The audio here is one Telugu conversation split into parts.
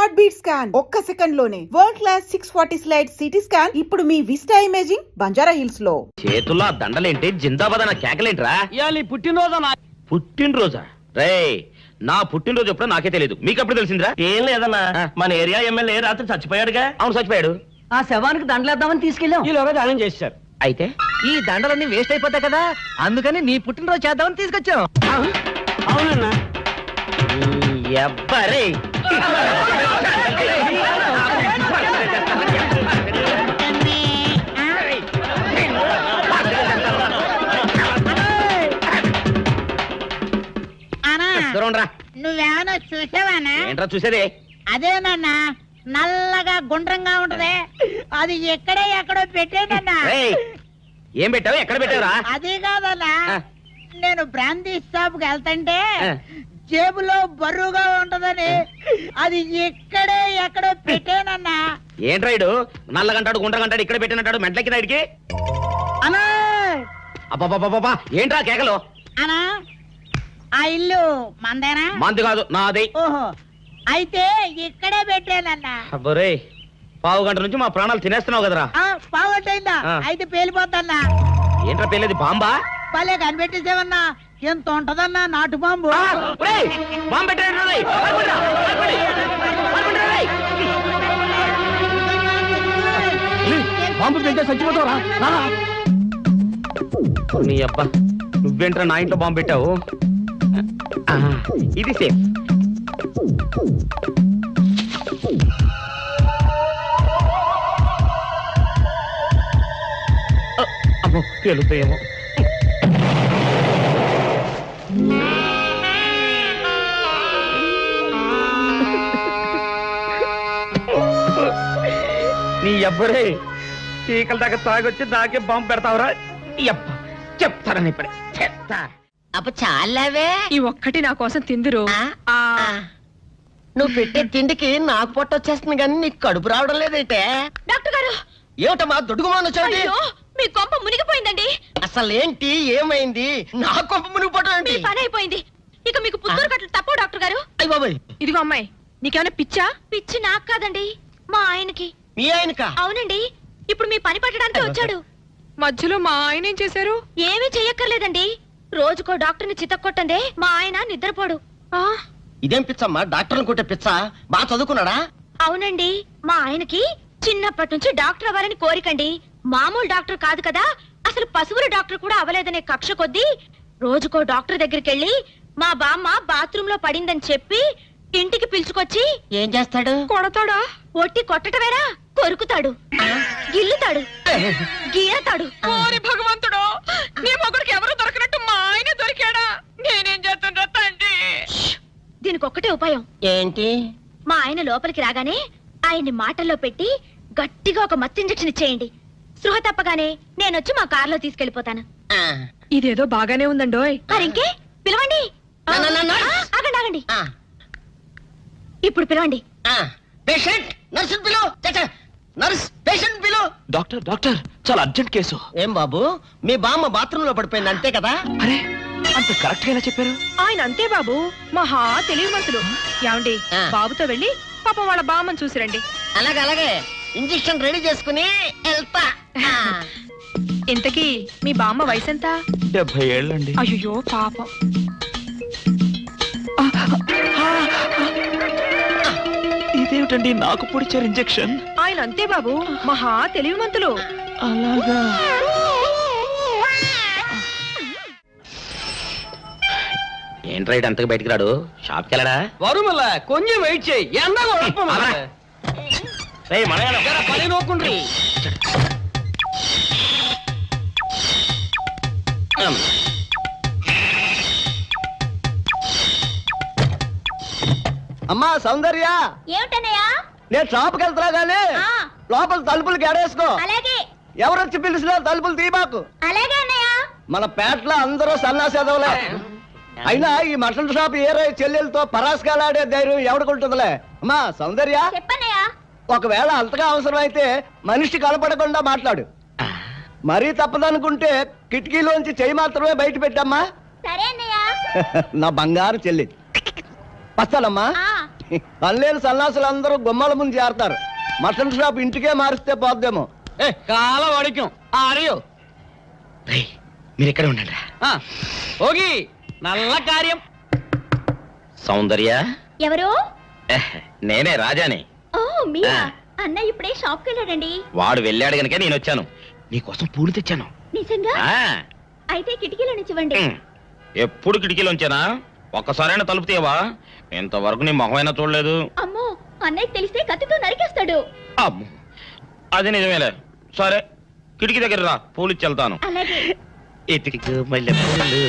హార్ట్ బీట్ స్కాన్ ఒక్క సెకండ్ లోనే world class 640 slide CT scan ఇప్పుడు మీ విస్టా ఇమేజింగ్ బంజారా హిల్స్ లో. చేతుల్లో దండలేంటి, జిందాబాద్ అన్న కేకలేంట్రా? ఇవాళ పుట్టినరోజా? పుట్టినరోజా? రే, నా పుట్టినరోజు ఎప్పుడో నాకే తెలియదు, మీకు ఎప్పుడు తెలిసిందిరా? ఏం లేదన్నా, మన ఏరియా ఎమ్మెల్యే రాత్రి చచ్చిపోయాడుగా. అవును, చచ్చిపోయాడు. ఆ శవానికి దండలేద్దామని తీసుకెళ్ళాం. ఈలోగా దానం చేశారు. అయితే ఈ దండలన్నీ వేస్ట్ అయిపోతాయి కదా, అందుకని నీ పుట్టినరోజు చేద్దామని తీసుకొచ్చాం. అవునన్నా. ఎవ్వరే నువ్వేమన్నా చూసావానా? ఏంట్రా చూసేది? అదేనన్నా, నల్లగా గుండ్రంగా ఉంటది, అది ఎక్కడో పెట్టేనన్నా. రేయ్, ఏం పెట్టావు? ఎక్కడ పెట్టావురా? అది కాదన్నా, నేను బ్రాందీ షాప్ కి వెళ్తుంటే ఆ. జేబులో బరువుగా ఉంటదని అది ఎక్కడో పెట్టేనన్నా. ఏంట్రా ఇడు నల్లగంటాడు, గుండ్రగంటాడు, ఇక్కడ పెట్టినట్టాడు, మెంట్లకి ఇడికి. అన్నా అబ్బా, ఏంట్రా కేకలు? అన్నా, ఆ ఇల్లు మందేనా? మంది కాదు, నాది. ఓహో, అయితే ఇక్కడే పెట్టానన్నా. అబ్బరే, పావు గంట నుంచి మా ప్రాణాలు తినేస్తున్నావు కదరా. పావుగంటైందా? ఆ. అయితే పేలిపోతాన్నా. ఏంట్రా పేలేది? బాంబా? భలే కనిపెట్టేసేవన్నా, ఎంత ఉంటదన్నా నాటు బాంబు. బాంబు పెట్టాడు. బాంబు పెడితే చచ్చిపోతావరా? నీ అబ్బా, నువ్వేంట్రా నా ఇంట్లో బాంబు పెట్టావు? ఇది సేఫ్. అమ్మో, పేలుతాయేమో. నీ ఎవ్వరే చీకల దాకా తాగొచ్చి నాకే బాంబు పెడతావురా? అబ్బా, చెప్తారని ఇప్పుడే చెప్తా. అప్ప చాలావే, ఈ ఒక్కటి నా కోసం తిందురు. నువ్వు పెట్టే తిండికి నాకు పొట్ట వచ్చేస్తుంది కానీ నీకు కడుపు రావడం లేదంటే. డాక్టర్ గారు, ఏమిటమ్మా దొడుగుమాను వచ్చాడు? అయ్యో, మీ కొంప మునిగిపోయిందండి. అసలు ఏంటి, ఏమైంది? నా కొంప మునిగిపోవడం మీ ఏంటి? పని అయిపోయింది. ఇక మీకు పుత్తూరు కట్టలు తప్పవు డాక్టర్ గారు. అయ్య బాబాయ్, ఇదిగో అమ్మాయి, నీకేమైనా పిచ్చా? పిచ్చి నాకు కాదండి, మా ఆయనకి. మీ ఆయనక? అవునండి, ఇప్పుడు మీ పని పట్టడానికి వచ్చాడు. మధ్యలో మా ఆయన ఏం చేశారు? ఏమీ చెయ్యక్కర్లేదండి, రోజుకో డాక్టర్ని చితక్కొట్టందే మా ఆయన నిద్రపోడు. ఇదేం పిచ్చమ్మా, డాక్టర్ని కొట్టే పిచ్చ? బాగా చదువుకున్నాడా? అవునండి, మా ఆయనకి చిన్నప్పటి నుంచి డాక్టర్ అవ్వాలని కోరికండి. మామూలు డాక్టర్ కాదు కదా, అసలు పశువుల డాక్టర్ కూడా అవ్వలేదనే కక్ష కొద్దీ రోజుకో డాక్టర్ దగ్గరికి వెళ్ళి మా బామ్మ బాత్రూమ్ లో పడిందని చెప్పి ఇంటికి పిలుచుకొచ్చి ఏం చేస్తాడు? కొడతాడా? ఒట్టి కొట్టటవేరా, కొరుకుతాడు, గిల్లుతాడు, గీరతాడు. ఓరి భగవంతుడు, నీ మొగుడికి ఎవరు దొరకనట్టు మా ఆయన దొరికాడా? నేనేం చేస్తుండ్రా తండ్రి? దీనికి ఒక్కటే ఉపాయం. ఏంటి? మా ఆయన లోపలికి రాగానే ఆయన్ని మాటల్లో పెట్టి గట్టిగా ఒక మత్తు ఇంజెక్షన్ ఇచ్చేయండి. స్పృహ తప్పగానే నేనొచ్చి మా కారులో తీసుకెళ్లిపోతాను. ఆ. ఇదేదో బాగానే ఉందండోయ్. మరింకే పిలవండి. ఆగండి ఆగండి, ఇప్పుడు పిలవండి. పేషెంట్, నర్సు పిలు. నర్స్, పేషెంట్ పిలు. డాక్టర్, డాక్టర్, చాలా అర్జెంట్ కేసు. ఏం బాబు, మీ బామ్మ బాత్రూమ్ లో పడిపోయింది అంతే కదా? అరే, అంత కరెక్ట్ గా ఎలా చెప్పారు? ఆయన అంతే బాబు, మహా తెలివి మనసులు. ఏమండి, బాబుతో వెళ్ళి పాపం వాళ్ళ బామ్మని చూసిరండి. అలాగే ఇంజెక్షన్ రెడీ చేసుకుని వెళ్తా. ఇంతకీ మీ బామ్మ వయసు ఎంత? 70 ఏళ్ళండి. అయ్యో పాపం. ఇదేమిటండి నాకు పొడిచారు ఇంజెక్షన్? ఆయన అంతే బాబు, మహా తెలివి మంతులు. అలాగా? ఏంట్రా ఇటు అంతగా బయటికి రాడు? షాప్కి వెళ్ళడా? వరుమల్ల కొంచెం వెయిట్ చేయి. పని నోకుండ్రి. అమ్మా సౌందర్య, ఏమిటన్నయ్యా? నేను షాప్కి వెళ్తున్నా గానీ లోపల తలుపులు గడేసుకో. అలాగే ఎవరొచ్చి పిలిచినా తలుపులు తీబాకు. అలాగే అన్నయ్య. మన పేటలో అందరూ సన్నాసేదవులే. అయినా ఈ మటన్ షాప్ ఏరే చెల్లెలతో పరాస్కాలాడే ధైర్యం ఎవడుకుంటుందిలే. అమ్మా సౌందర్య, చెప్పన్నయ్యా. ఒకవేళ అంతగా అవసరమైతే మనిషి కనపడకుండా మాట్లాడు. మరీ తప్పదనుకుంటే కిటికీలోంచి చెయ్యి మాత్రమే బయట పెట్టమ్మా. సరే అన్నయ్య. నా బంగారు చెల్లి. వస్తానమ్మా. పనిలేని సన్నాసులు అందరూ గుమ్మల ముందు చేరతారు. మటన్ షాప్ ఇంటికే మారిస్తే పోద్దేమో. కాల వడికం ఆరియో రేయ్, మీరు ఇక్కడే ఉండండి. ఓగి నల్ల కార్యం. సౌందర్య, ఎవరు? నేనే రాజాని. ఓ మీరా? ఆ. అన్న ఇప్పుడే షాప్కి వెళ్ళాడండి. వాడు వెళ్ళాడు గనుక నేను వచ్చాను. నీకోసం పూలు తెచ్చాను. నిజంగా? ఆ, అయితే కిటికీలో నుంచి ఇవ్వండి. ఎప్పుడు కిటికీలోంచేనా? ఒక్కసారైనా తలుపు తీయవా? ఇంతవరకు నీ మొహమైనా చూడలేదు. అమ్మో, అన్నయ్యకి తెలిస్తే కత్తితో నరికేస్తాడు. అమ్మో, అది నిజమేలే. సరే, కిటికీ దగ్గర రా, పూలు ఇచ్చి వెళ్తాను. అలాగే. ఇటుకకు మల్లె పూలు.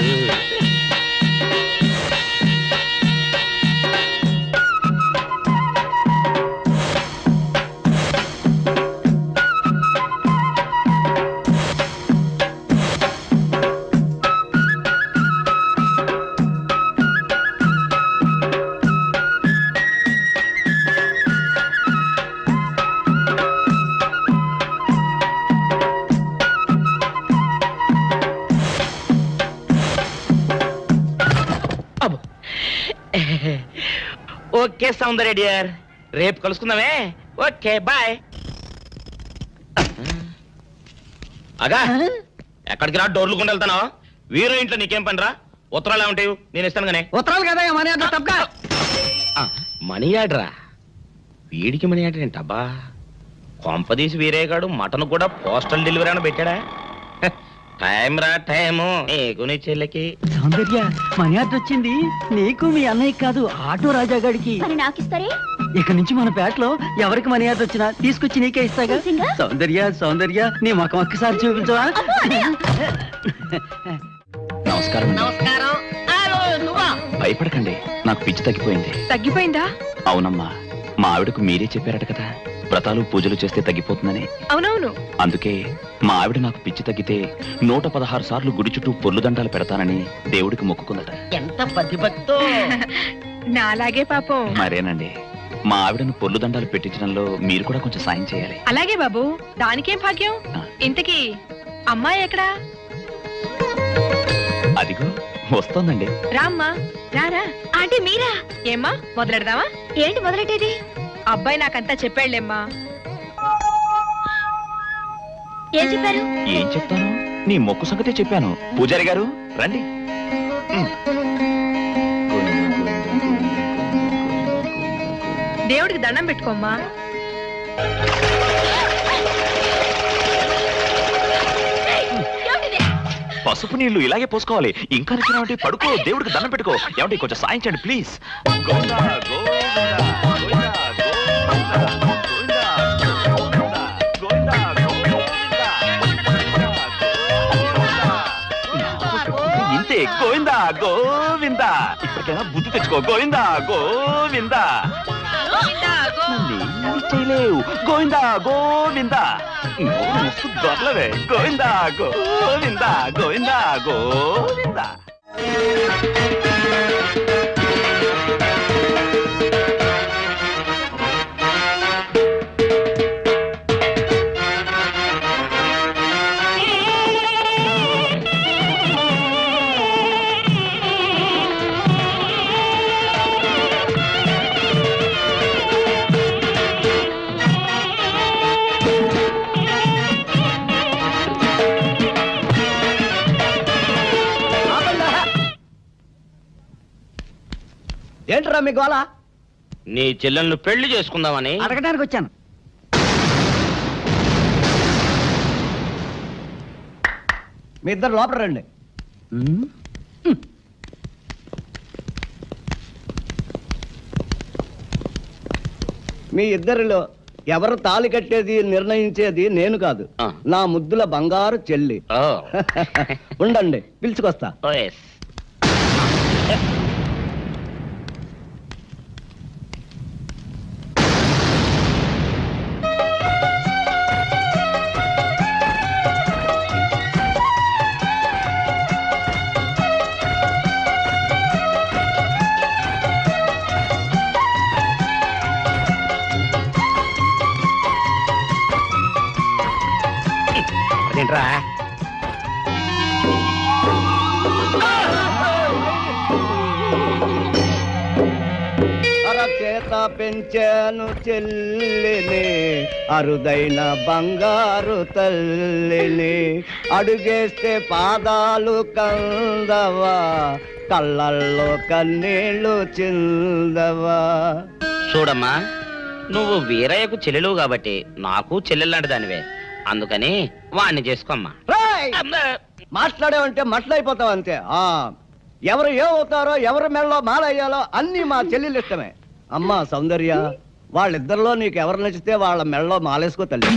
అబ్బో. ఓకే సౌందర్య డియర్, రేపు కలుసుకుందామే. Okay bye. అగా ఎక్కడికి రా, డోర్లు కొండ వెళ్తానా? వీరో ఇంట్లో నీకేం పని రా? ఉత్తరాలు ఏమంటాయి? నేను ఇస్తాను గానే. ఉత్తరాలు కదా మనీ అంత తప్ప. మనీ ఆర్డరా? వీడికి మనీ ఆర్డర్ ఏంటబ్బా? కొంపదీసి వీరేగాడు మటన్ కూడా పోస్టల్ డెలివరీ అని పెట్టాడా? టైం రా టైము నీకు నీ చెల్లెకి. సౌందర్య మనీ ఆర్డర్ వచ్చింది. నీకు మీ అన్నయ్య కాదు, ఆటో రాజా గారికి. మరి నాకిస్తారే? ఇక నుంచి మన పేటలో ఎవరికి మనీ ఆర్డర్ వచ్చినా తీసుకొచ్చి నీకే ఇస్తాగా. నిజంగా? సౌందర్య సౌందర్య నీ ముఖం ఒక్కసారి చూపించవా? నమస్కారం అండి. నమస్కారం. నువ్వా? భయపడకండి, నాకు పిచ్చి తగ్గిపోయింది. తగ్గిపోయిందా? అవునమ్మా, మా ఆవిడకు మీరే చెప్పారట కదా, వ్రతాలు పూజలు చేస్తే తగ్గిపోతుందని. అవునవును. అందుకే మా ఆవిడ నాకు పిచ్చి తగ్గితే 116 సార్లు గుడి చుట్టూ పొర్లు దండాలు పెడతానని దేవుడికి మొక్కుకుందట. ఎంత ప్రతిభక్తో. నాలాగే పాపం. మరేనండి, మా ఆవిడను పొర్లు దండాలు పెట్టించడంలో మీరు కూడా కొంచెం సాయం చేయాలి. అలాగే బాబు, దానికేం భాగ్యం. ఇంతకీ అమ్మాయి ఎక్కడా? అదిగో వస్తోందండి. రామ్మా, రారా. ఆంటీ మీరా? ఏమ్మా, మొదలెడదామా? ఏంటి మొదలెట్టేది? అబ్బాయి నాకంతా చెప్పాడులేమ్మా. ఏం చెప్పారు? ఏం చెప్తాను, నీ మొక్కు సంగతే చెప్పాను. పూజారి గారు రండి. దేవుడికి దండం పెట్టుకోమ్మా. పసుపు నీళ్లు ఇలాగే పోసుకోవాలి. ఇంకా నచ్చినావంటే పడుకో, దేవుడికి దండం పెట్టుకో. ఏమంటే కొంచెం సాయం చేయండి ప్లీజ్. గోవిందా, గోవిందా, గోవిందా, గోవిందా, గోవిందా, గోవిందా, గోవిందా. ఇంతే, గోవిందా గోవిందా. ఇప్పటికైనా బుద్ధి తెచ్చుకో. గోవిందా గోవిందా. నన్నేమీ చేయలేవు. గోవిందా గోవిందా. మస్తు దొరలవే. గోవిందా గోవిందా, గోవిందా గోవిందా. ఏంట్రా మీ గోళ? నీ చెల్లెళ్ళు పెళ్లి చేసుకుందామని. అడగడానికి వచ్చాను. మీ ఇద్దరు లోపల రండి. మీ ఇద్దరిలో ఎవరు తాళి కట్టేది నిర్ణయించేది నేను కాదు, ఆ. నా ముద్దుల బంగారు చెల్లి. ఓ. ఉండండి, పిలుచుకొస్తా. ఓ ఎస్. అదేంట్రా? అరకే చేత పెంచాను చెల్లిని, అరుదైన బంగారు తల్లిని. అడుగేస్తే పాదాలు కందవా, కళ్ళల్లో కన్నీళ్ళు చిందవా. చూడమ్మా, నువ్వు వీరయ్యకు చెల్లెలు కాబట్టి నాకు చెల్లెల్లాంటి దానివే. అందుకని వాణ్ణి చేసుకోమ్మా. రేయ్! మాట్లాడేవంటే మట్లయిపోతావు అంతే. ఎవరు ఏమవుతారో, ఎవరి మెడలో మాలయ్యాలో అన్ని మా చెల్లెలు ఇష్టమే. అమ్మా సౌందర్య, వాళ్ళిద్దరిలో నీకు ఎవరు నచ్చితే వాళ్ళ మెడలో మాలేసుకో తల్లి.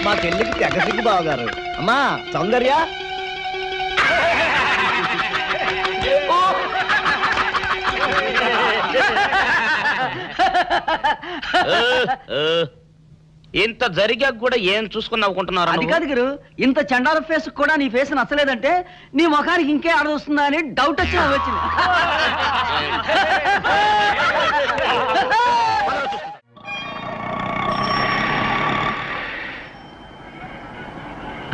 మా చెల్లికి తెగ సిగ్గు బావగారు. అమ్మా సౌందర్య, ఇంత జరిగాక కూడా ఏం చూసుకుని నవ్వుకుంటున్నారు? అది కాదు గురు, ఇంత చండాల ఫేస్ కూడా నీ ఫేస్ నచ్చలేదంటే నీ ముఖానికి ఇంకే ఆడదొస్తుందా అని డౌట్ వచ్చి వచ్చింది.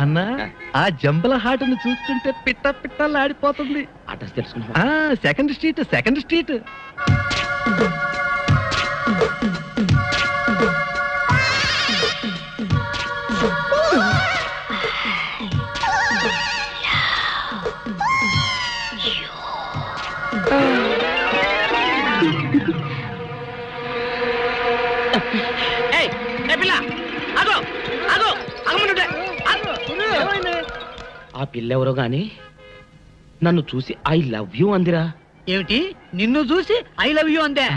అన్నా, ఆ జంబల హాటును చూస్తుంటే పిట్ట పిట్టలాడిపోతుంది. అడ్రస్ తెలుసుకున్నా? Second street, second street. ఆ పిల్లెవరో గాని నన్ను చూసి ఐ లవ్ యూ అందిరా. ఏమిటి, నిన్ను చూసి ఐ లవ్ యూ అందే?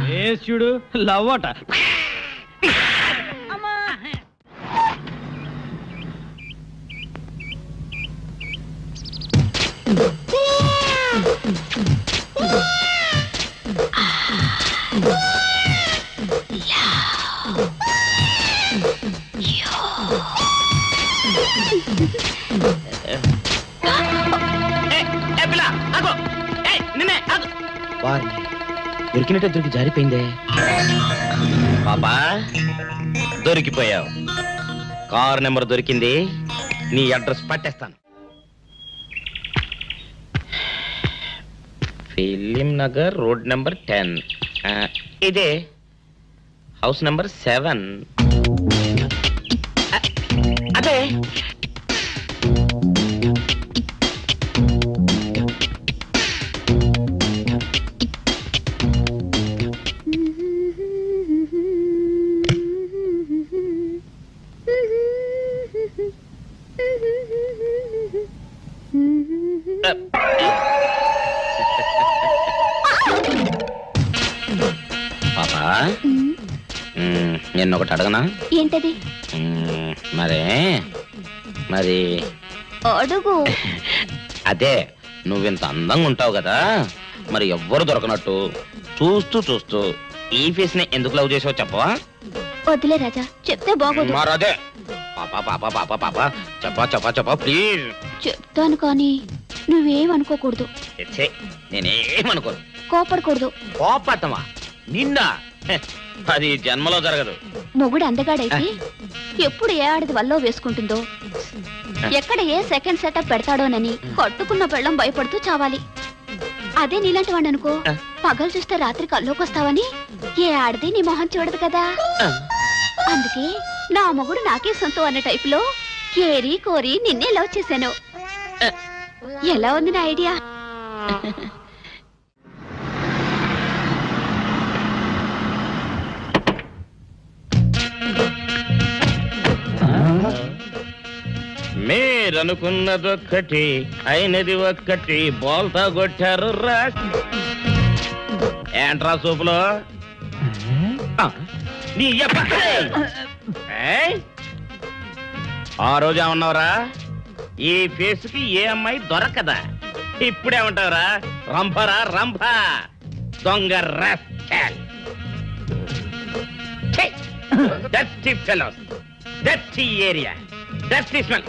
చూడు, లవ్ అట. దొరికినట్టే దొరికి జారిపోయిందే. పాపా, దొరికిపోయావు. కార్ నెంబర్ దొరికింది, నీ అడ్రస్ పట్టేస్తాను. Film Nagar, road number 10. ఇదే హౌస్ నెంబర్ 7. అదే పాపా, నేను ఒకటి అడగనా? ఏంటది? మరి అడుగు. అదే, నువ్వింత అందంగా ఉంటావు కదా, మరి ఎవ్వరు దొరకనట్టు చూస్తూ చూస్తూ ఈ ఫేస్ ని ఎందుకు లవ్ చేసావు చెప్పవా? వద్దులే రాజా, చెప్తే బాగోదు. మరదే పాపా పాపా పాపా పాపా చెప్పా చెప్పా చెప్పా ప్లీజ్. చెప్తాను కానీ నువ్వేమనుకోకూడదు. నేనేమనుకోను. కోపడకూడదు. కోపడతావా? నిన్న అది జన్మలో జరగదు. మొగుడు అందగాడైతే ఎప్పుడు ఏ ఆడది వల్లో వేసుకుంటుందో, ఎక్కడ ఏ సెకండ్ సెటప్ పెడతాడోనని కట్టుకున్న పెళ్ళం భయపడుతూ చావాలి. అదే నీలాంటి వాడు అనుకో, పగలు చూస్తే రాత్రి కల్లోకొస్తావని ఏ ఆడది నీ మొహం చూడదు కదా. అందుకే నా మొగుడు నాకే సొంతం అన్న టైప్ లో ఏరి కోరి నిన్నే లవ్ చేశాను. ఎలా ఉంది నా ఐడియా? మీరనుకున్నదొక్కటి అయినది ఒక్కటి, బోల్తా కొట్టారు రా. ఏంట్రా సూపులో నీ ఆ రోజు ఏమన్నావురా? ఈ ఫేస్ కి ఏ అమ్మాయి దొరకదా? ఇప్పుడేమంటావురా? రంభరా రంభ, దొంగ rascal. Dirty fellows, dirty area, dirty smell.